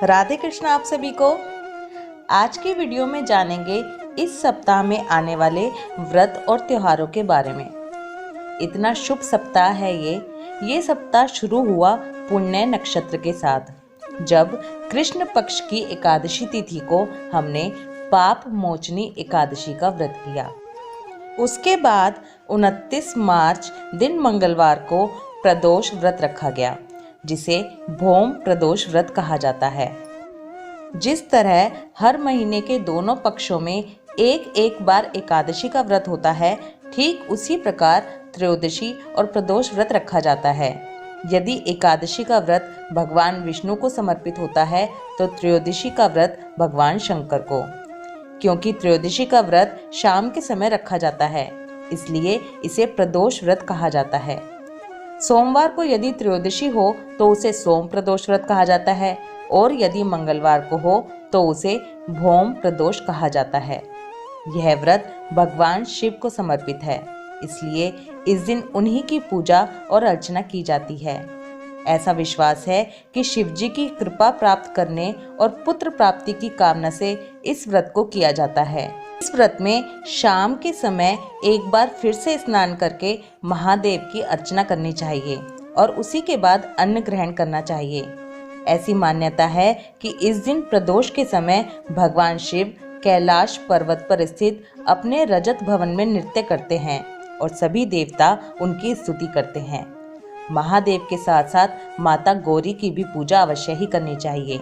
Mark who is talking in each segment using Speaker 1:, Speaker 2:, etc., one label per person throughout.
Speaker 1: राधे कृष्ण आप सभी को। आज की वीडियो में जानेंगे इस सप्ताह में आने वाले व्रत और त्योहारों के बारे में। इतना शुभ सप्ताह है ये सप्ताह शुरू हुआ पुण्य नक्षत्र के साथ, जब कृष्ण पक्ष की एकादशी तिथि को हमने पाप मोचनी एकादशी का व्रत किया। उसके बाद 29 मार्च दिन मंगलवार को प्रदोष व्रत रखा गया, जिसे भौम प्रदोष व्रत कहा जाता है। जिस तरह हर महीने के दोनों पक्षों में एक एक बार एकादशी का व्रत होता है, ठीक उसी प्रकार त्रयोदशी और प्रदोष व्रत रखा जाता है। यदि एकादशी का व्रत भगवान विष्णु को समर्पित होता है तो त्रयोदशी का व्रत भगवान शंकर को। क्योंकि त्रयोदशी का व्रत शाम के समय रखा जाता है, इसलिए इसे प्रदोष व्रत कहा जाता है। सोमवार को यदि त्रयोदशी हो तो उसे सोम प्रदोष व्रत कहा जाता है, और यदि मंगलवार को हो तो उसे भौम प्रदोष कहा जाता है। यह व्रत भगवान शिव को समर्पित है, इसलिए इस दिन उन्हीं की पूजा और अर्चना की जाती है। ऐसा विश्वास है कि शिव जी की कृपा प्राप्त करने और पुत्र प्राप्ति की कामना से इस व्रत को किया जाता है। इस व्रत में शाम के समय एक बार फिर से स्नान करके महादेव की अर्चना करनी चाहिए और उसी के बाद अन्न ग्रहण करना चाहिए। ऐसी मान्यता है कि इस दिन प्रदोष के समय भगवान शिव कैलाश पर्वत पर स्थित अपने रजत भवन में नृत्य करते हैं और सभी देवता उनकी स्तुति करते हैं। महादेव के साथ साथ माता गौरी की भी पूजा अवश्य ही करनी चाहिए।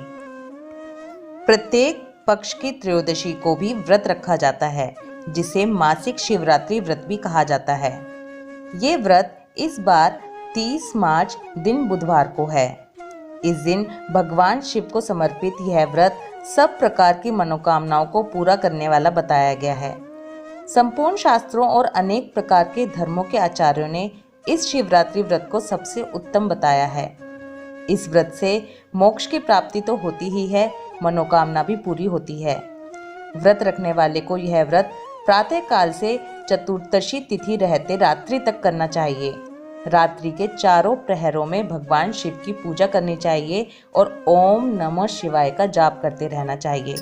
Speaker 1: प्रत्येक पक्ष की त्रयोदशी को भी व्रत रखा जाता है, जिसे मासिक शिवरात्रि व्रत भी कहा जाता है। ये व्रत इस बार 30 मार्च दिन बुधवार को है। इस दिन भगवान शिव को समर्पित यह व्रत सब प्रकार की मनोकामनाओं को पूरा करने वाला बताया गया है। संपूर्ण शास्त्रों और अनेक प्रकार के धर्मों के आचार्यों ने इस शिवरात्रि व्रत को सबसे उत्तम बताया है। इस व्रत से मोक्ष की प्राप्ति तो होती ही है, मनोकामना भी पूरी होती है। व्रत रखने वाले को यह व्रत प्रातः काल से चतुर्दशी तिथि रहते रात्रि तक करना चाहिए। रात्रि के चारों प्रहरों में भगवान शिव की पूजा करनी चाहिए और ओम नमः शिवाय का जाप करते रहना चाहिए।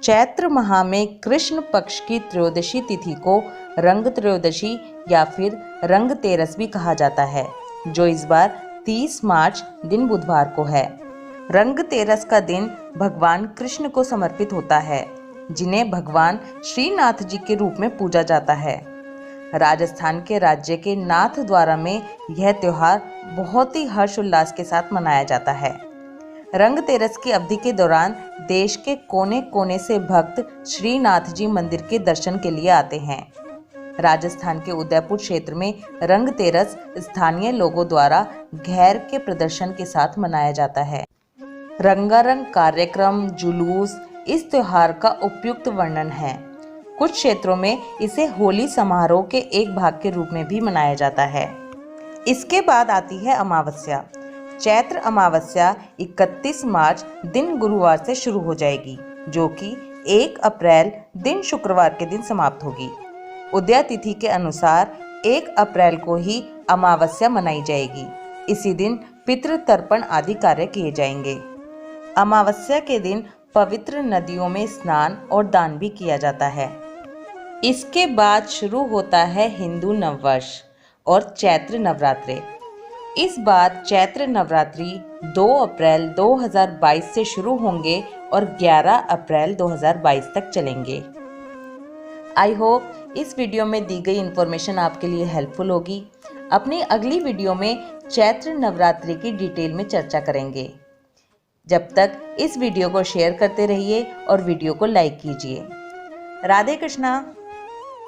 Speaker 1: चैत्र माह में कृष्ण पक्ष की त्रयोदशी तिथि को रंग त्रयोदशी या फिर रंग तेरस भी कहा जाता है, जो इस बार 30 मार्च दिन बुधवार को है। रंग तेरस का दिन भगवान कृष्ण को समर्पित होता है, जिन्हें भगवान श्रीनाथ जी के रूप में पूजा जाता है। राजस्थान के राज्य के नाथद्वारा में यह त्योहार बहुत ही हर्षोल्लास के साथ मनाया जाता है। रंग तेरस की अवधि के दौरान देश के कोने कोने से भक्त श्रीनाथ जी मंदिर के दर्शन के लिए आते हैं। राजस्थान के उदयपुर क्षेत्र में रंग तेरस स्थानीय लोगों द्वारा घेर के प्रदर्शन के साथ मनाया जाता है। रंगारंग कार्यक्रम, जुलूस इस त्योहार का उपयुक्त वर्णन है। कुछ क्षेत्रों में इसे होली समारोह के एक भाग के रूप में भी मनाया जाता है। इसके बाद आती है अमावस्या। चैत्र अमावस्या 31 मार्च दिन गुरुवार से शुरू हो जाएगी, जो कि 1 अप्रैल दिन शुक्रवार के दिन समाप्त होगी। उदय तिथि के अनुसार 1 अप्रैल को ही अमावस्या मनाई जाएगी। इसी दिन पितृ तर्पण आदि कार्य किए जाएंगे। अमावस्या के दिन पवित्र नदियों में स्नान और दान भी किया जाता है। इसके बाद शुरू होता है हिंदू नववर्ष और चैत्र नवरात्रि। इस बार चैत्र नवरात्रि 2 अप्रैल 2022 से शुरू होंगे और 11 अप्रैल 2022 तक चलेंगे। आई होप इस वीडियो में दी गई इन्फॉर्मेशन आपके लिए हेल्पफुल होगी। अपनी अगली वीडियो में चैत्र नवरात्रि की डिटेल में चर्चा करेंगे। जब तक इस वीडियो को शेयर करते रहिए और वीडियो को लाइक कीजिए। राधे कृष्णा।